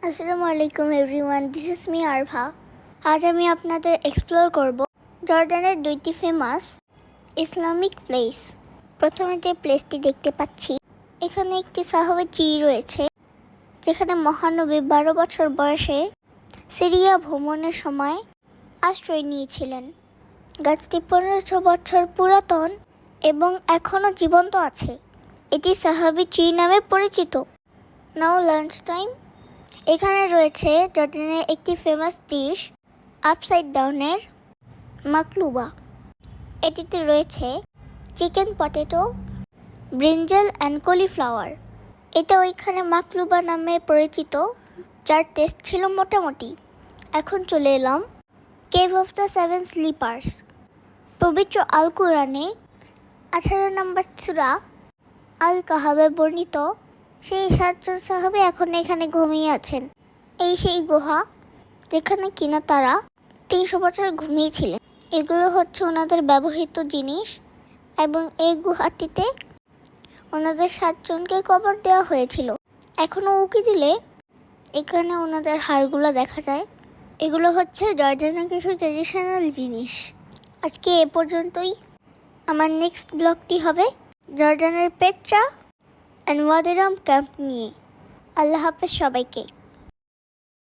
আসসালামু আলাইকুম everyone, this is me আরভা। আজ আমি আপনাদের এক্সপ্লোর করব জর্ডানের দুইটি ফেমাস ইসলামিক প্লেস। প্রথমে যে প্লেসটি দেখতে পাচ্ছি, এখানে একটি সাহাবী ট্রি রয়েছে, যেখানে মহানবী 12 বছর বয়সে সিরিয়া ভ্রমণের সময় আশ্রয় নিয়েছিলেন। গাছটি 1500 বছর পুরাতন এবং এখনও জীবন্ত আছে। এটি সাহাবী ট্রি নামে পরিচিত। নাও লাঞ্চ টাইম। এখানে রয়েছে জর্ডানের একটি ফেমাস ডিশ, আপসাইড ডাউনের মাকলুবা। এটিতে রয়েছে chicken, potato, brinjal and cauliflower. এটা ওইখানে মাকলুবা নামে পরিচিত, যার টেস্ট ছিল মোটামুটি। এখন চলে এলাম কেভ অফ দ্য 7 স্লিপার্স। পবিত্র আল কুরআনে 18 নম্বর সূরা আল কাহাবে বর্ণিত সেই 7জন সাহাবী এখন এখানে ঘুমিয়ে আছেন। এই সেই গুহা যেখানে কিনা তারা 300 বছর ঘুমিয়েছিলেন। এগুলো হচ্ছে ওনাদের ব্যবহৃত জিনিস এবং এই গুহাটিতে ওনাদের 7 জনকে কবর দেওয়া হয়েছিল। এখনও উকি দিলে এখানে ওনাদের হাড়গুলো দেখা যায়। এগুলো হচ্ছে জর্ডানের কিছু ট্রেডিশনাল জিনিস। আজকে এ পর্যন্তই। আমার নেক্সট ব্লগটি হবে জর্ডানের পেট্রা অ্যান্ড ওয়াদিরাম ক্যাম্প নিয়ে। আল্লাহ হাফেজ সবাইকে।